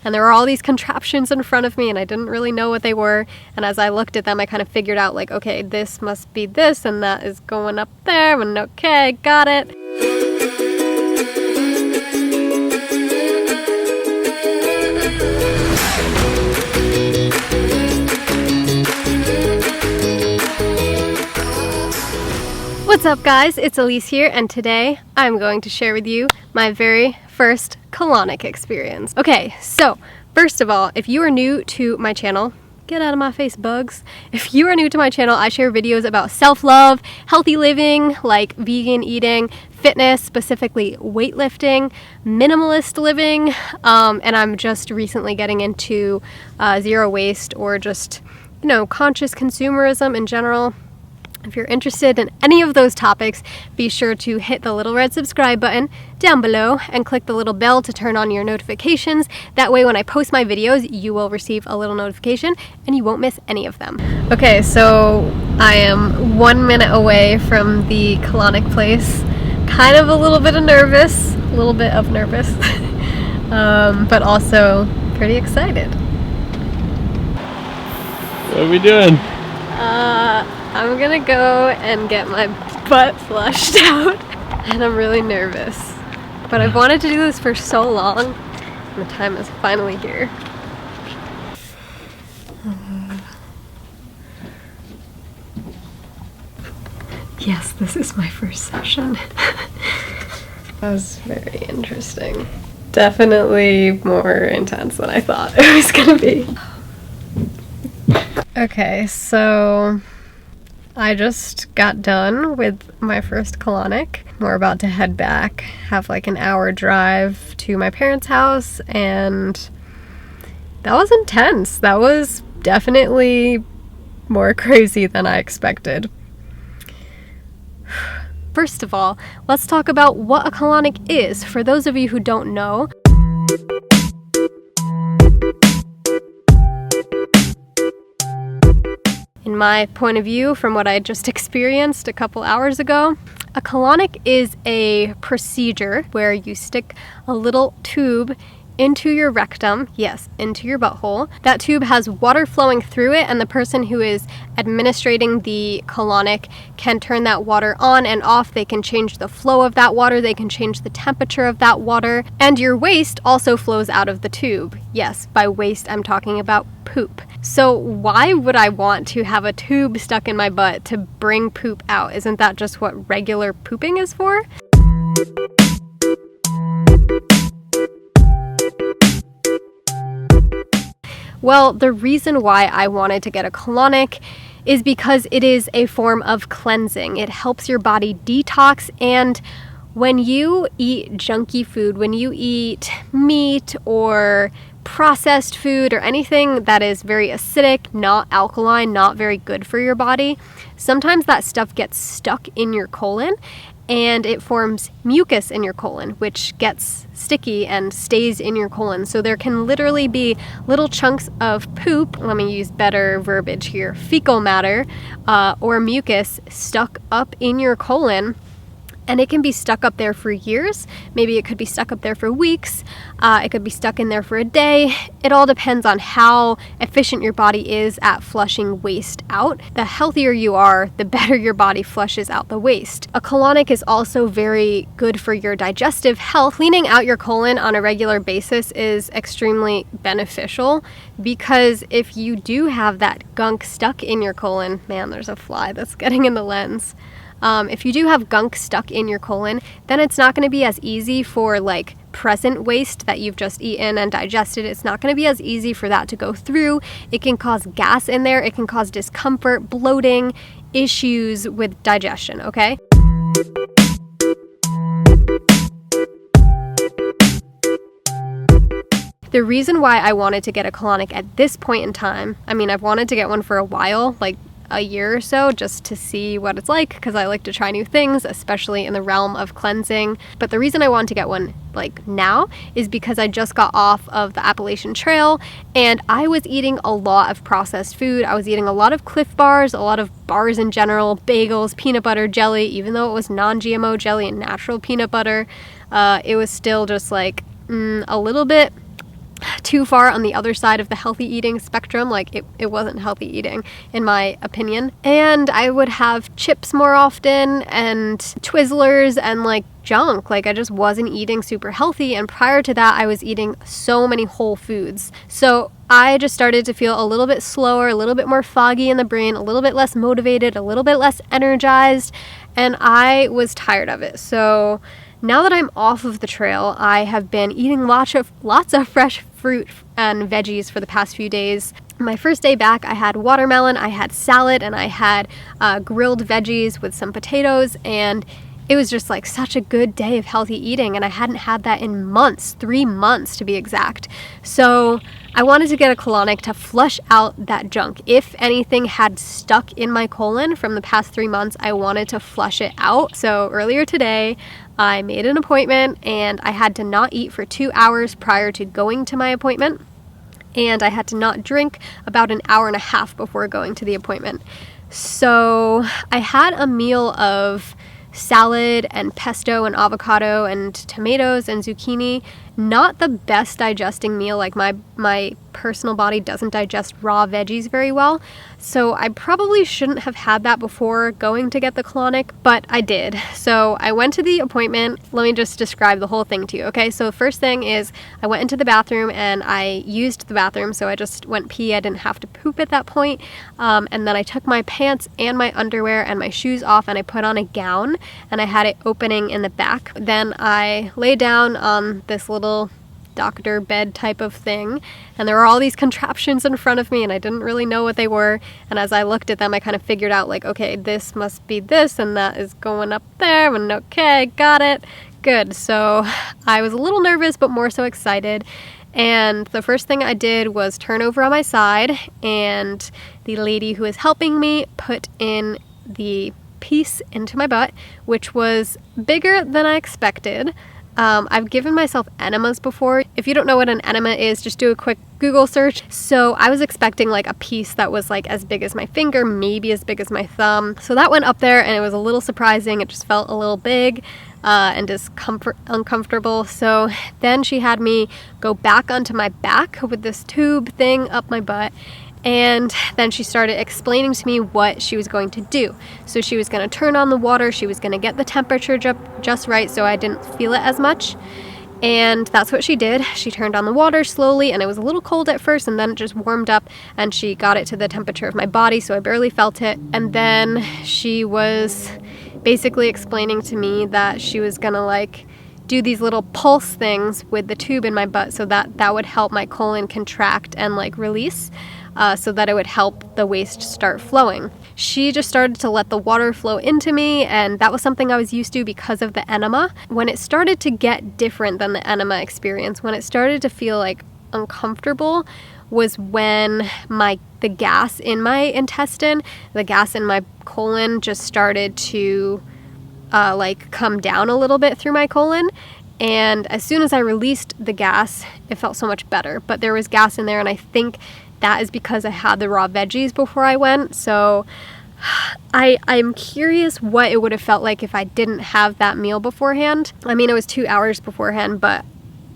and there were all these contraptions in front of me and I didn't really know what they were, and as I looked at them I kind of figured out like, okay, this must be this and that is going up there, and okay, got it. What's up guys, it's Elise here, and today I'm going to share with you my very first colonic experience. Okay, so first of all, if you are new to my channel, get out of my face, bugs. If you are new to my channel, I share videos about self-love, healthy living, like vegan eating, fitness, specifically weightlifting, minimalist living, and I'm just recently getting into zero waste or just, you know, conscious consumerism in general. If you're interested in any of those topics, be sure to hit the little red subscribe button down below and click the little bell to turn on your notifications. That way when I post my videos, you will receive a little notification and you won't miss any of them. Okay, so I am 1 minute away from the Colonic place. Kind of a little bit of nervous, but also pretty excited. What are we doing? I'm gonna go and get my butt flushed out, and I'm really nervous. But I've wanted to do this for so long, and the time is finally here. Yes, this is my first session. That was very interesting. Definitely more intense than I thought it was gonna be. Okay, so I just got done with my first colonic. We're about to head back, have like an hour drive to my parents' house, and that was intense. That was definitely more crazy than I expected. First of all, let's talk about what a colonic is. For those of you who don't know, in my point of view, from what I just experienced a couple hours ago, a colonic is a procedure where you stick a little tube into your rectum, yes, into your butthole. That tube has water flowing through it, and the person who is administrating the colonic can turn that water on and off. They can change the flow of that water, they can change the temperature of that water, and your waste also flows out of the tube. Yes, by waste I'm talking about poop. So why would I want to have a tube stuck in my butt to bring poop out? Isn't that just what regular pooping is for? Well, the reason why I wanted to get a colonic is because it is a form of cleansing. It helps your body detox, and when you eat junky food, when you eat meat or processed food or anything that is very acidic, not alkaline, not very good for your body, sometimes that stuff gets stuck in your colon and it forms mucus in your colon, which gets sticky and stays in your colon. So there can literally be little chunks of poop, let me use better verbiage here, fecal matter or mucus stuck up in your colon. And it can be stuck up there for years. Maybe it could be stuck up there for weeks. It could be stuck in there for a day. It all depends on how efficient your body is at flushing waste out. The healthier you are, the better your body flushes out the waste. A colonic is also very good for your digestive health. Cleaning out your colon on a regular basis is extremely beneficial, because if you do have that gunk stuck in your colon, man, there's a fly that's getting in the lens. If you do have gunk stuck in your colon, then it's not going to be as easy for like present waste that you've just eaten and digested. It's not going to be as easy for that to go through. It can cause gas in there. It can cause discomfort, bloating, issues with digestion, okay? The reason why I wanted to get a colonic at this point in time, I mean, I've wanted to get one for a while, like a year or so, just to see what it's like, because I like to try new things, especially in the realm of cleansing. But the reason I wanted to get one like now is because I just got off of the Appalachian Trail and I was eating a lot of processed food. I was eating a lot of Cliff Bars, a lot of bars in general, bagels, peanut butter, jelly. Even though it was non-GMO jelly and natural peanut butter, it was still just like a little bit too far on the other side of the healthy eating spectrum. Like it wasn't healthy eating in my opinion. And I would have chips more often and Twizzlers and like junk. Like I just wasn't eating super healthy, and prior to that I was eating so many whole foods. So I just started to feel a little bit slower, a little bit more foggy in the brain, a little bit less motivated, a little bit less energized, and I was tired of it. So now that I'm off of the trail, I have been eating lots of fresh fruit and veggies for the past few days. My first day back, I had watermelon, I had salad, and I had grilled veggies with some potatoes, and it was just like such a good day of healthy eating, and I hadn't had that in months, 3 months to be exact. So I wanted to get a colonic to flush out that junk. If anything had stuck in my colon from the past 3 months, I wanted to flush it out. So earlier today, I made an appointment, and I had to not eat for 2 hours prior to going to my appointment, and I had to not drink about an hour and a half before going to the appointment. So I had a meal of salad and pesto and avocado and tomatoes and zucchini. Not the best digesting meal. Like my personal body doesn't digest raw veggies very well, so I probably shouldn't have had that before going to get the colonic, but I did. So I went to the appointment. Let me just describe the whole thing to you, okay? So first thing is I went into the bathroom and I used the bathroom, so I just went pee. I didn't have to poop at that point. And then I took my pants and my underwear and my shoes off, and I put on a gown, and I had it opening in the back. Then I lay down on this little doctor bed type of thing, and there were all these contraptions in front of me, and I didn't really know what they were. And as I looked at them, I kind of figured out like, okay, this must be this, and that is going up there, and okay, got it, good. So I was a little nervous, but more so excited. And the first thing I did was turn over on my side, and the lady who was helping me put in the piece into my butt, which was bigger than I expected. I've given myself enemas before. If you don't know what an enema is, just do a quick Google search. So I was expecting like a piece that was like as big as my finger, maybe as big as my thumb. So that went up there, and it was a little surprising. It just felt a little big and uncomfortable. So then she had me go back onto my back with this tube thing up my butt. And then she started explaining to me what she was going to do. So she was going to turn on the water, she was going to get the temperature just right so I didn't feel it as much. And that's what she did. She turned on the water slowly, and it was a little cold at first, and then it just warmed up, and she got it to the temperature of my body, so I barely felt it. And then she was basically explaining to me that she was going to like do these little pulse things with the tube in my butt so that would help my colon contract and like release. So that it would help the waste start flowing. She just started to let the water flow into me, and that was something I was used to because of the enema. When it started to get different than the enema experience, when it started to feel like uncomfortable, was when the gas in my intestine, the gas in my colon just started to like come down a little bit through my colon. And as soon as I released the gas, it felt so much better. But there was gas in there, and I think that is because I had the raw veggies before I went. So I'm curious what it would have felt like if I didn't have that meal beforehand. I mean, it was 2 hours beforehand, but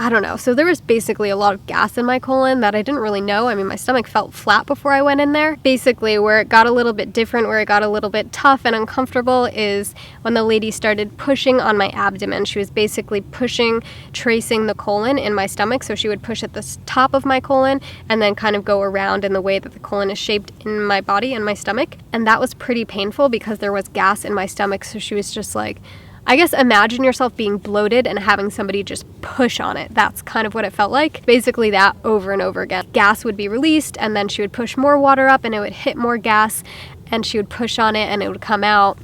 I don't know. So there was basically a lot of gas in my colon that I didn't really know. I mean, my stomach felt flat before I went in there. Basically, where it got a little bit different, where it got a little bit tough and uncomfortable is when the lady started pushing on my abdomen. She was basically tracing the colon in my stomach. So she would push at the top of my colon and then kind of go around in the way that the colon is shaped in my body and my stomach. And that was pretty painful because there was gas in my stomach. So she was just like, I guess imagine yourself being bloated and having somebody just push on it. That's kind of what it felt like. Basically that over and over again. Gas would be released, and then she would push more water up, and it would hit more gas, and she would push on it and it would come out.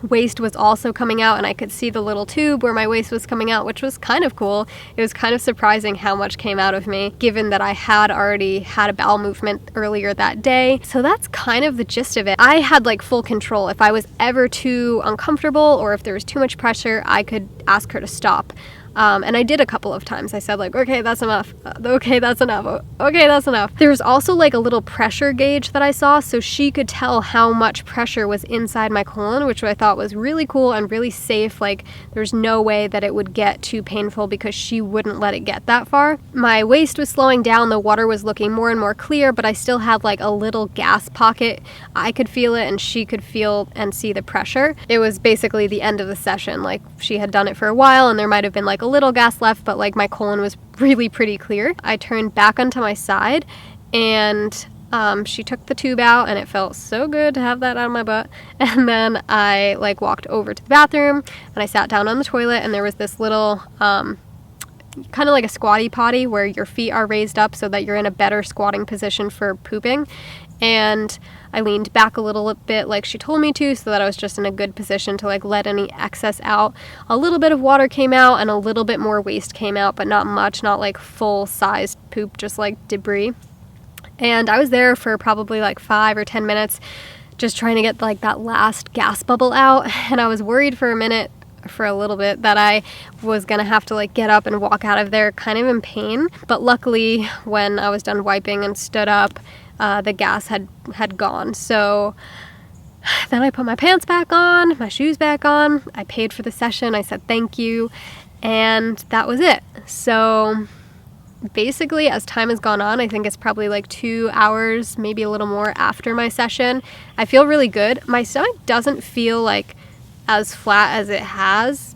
Waste was also coming out, and I could see the little tube where my waste was coming out, which was kind of cool. It was kind of surprising how much came out of me, given that I had already had a bowel movement earlier that day. So that's kind of the gist of it. I had like full control. If I was ever too uncomfortable or if there was too much pressure, I could ask her to stop. And I did a couple of times. I said like, okay, that's enough. Okay, that's enough. Okay, that's enough. There was also like a little pressure gauge that I saw, so she could tell how much pressure was inside my colon, which I thought was really cool and really safe. Like there's no way that it would get too painful because she wouldn't let it get that far. My waist was slowing down. The water was looking more and more clear, but I still had like a little gas pocket. I could feel it and she could feel and see the pressure. It was basically the end of the session. Like she had done it for a while and there might have been like a little gas left, but like my colon was really pretty clear. I turned back onto my side and she took the tube out and it felt so good to have that out of my butt. And then I like walked over to the bathroom and I sat down on the toilet and there was this little kind of like a squatty potty where your feet are raised up so that you're in a better squatting position for pooping. And I leaned back a little bit like she told me to, so that I was just in a good position to like let any excess out. A little bit of water came out and a little bit more waste came out, but not much, not like full-sized poop, just like debris. And I was there for probably like 5 or 10 minutes just trying to get like that last gas bubble out. And I was worried for a little bit that I was gonna have to like get up and walk out of there kind of in pain. But luckily when I was done wiping and stood up, the gas had gone. So then I put my pants back on, my shoes back on, I paid for the session, I said thank you, and that was it. So basically as time has gone on, I think it's probably like 2 hours, maybe a little more after my session, I feel really good. My stomach doesn't feel like as flat as it has,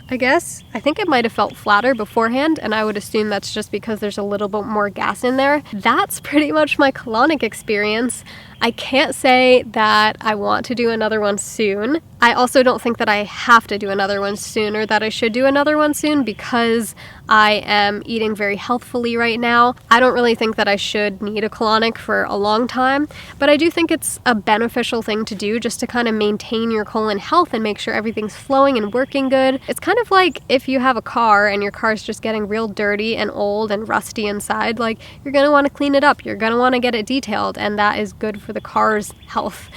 I guess. I think it might have felt flatter beforehand, and I would assume that's just because there's a little bit more gas in there. That's pretty much my colonic experience. I can't say that I want to do another one soon. I also don't think that I have to do another one soon or that I should do another one soon because I am eating very healthfully right now. I don't really think that I should need a colonic for a long time, but I do think it's a beneficial thing to do just to kind of maintain your colon health and make sure everything's flowing and working good. It's kind of like if you have a car and your car's just getting real dirty and old and rusty inside, like you're going to want to clean it up. You're going to want to get it detailed, and that is good for the car's health.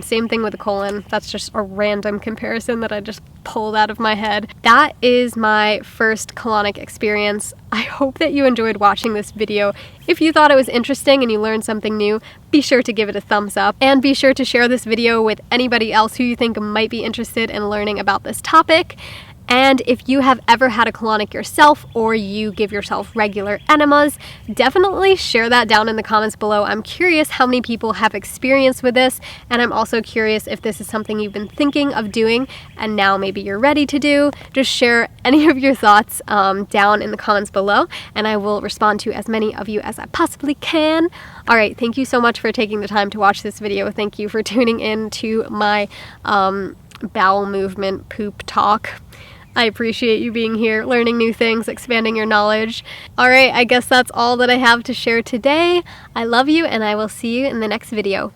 Same thing with the colon. That's just a random comparison that I just pulled out of my head. That is my first colonic experience. I hope that you enjoyed watching this video. If you thought it was interesting and you learned something new, be sure to give it a thumbs up and be sure to share this video with anybody else who you think might be interested in learning about this topic. And if you have ever had a colonic yourself or you give yourself regular enemas, definitely share that down in the comments below. I'm curious how many people have experience with this, and I'm also curious if this is something you've been thinking of doing and now maybe you're ready to do. Just share any of your thoughts down in the comments below, and I will respond to as many of you as I possibly can. All right, thank you so much for taking the time to watch this video. Thank you for tuning in to my bowel movement poop talk. I appreciate you being here, learning new things, expanding your knowledge. Alright, I guess that's all that I have to share today. I love you, and I will see you in the next video.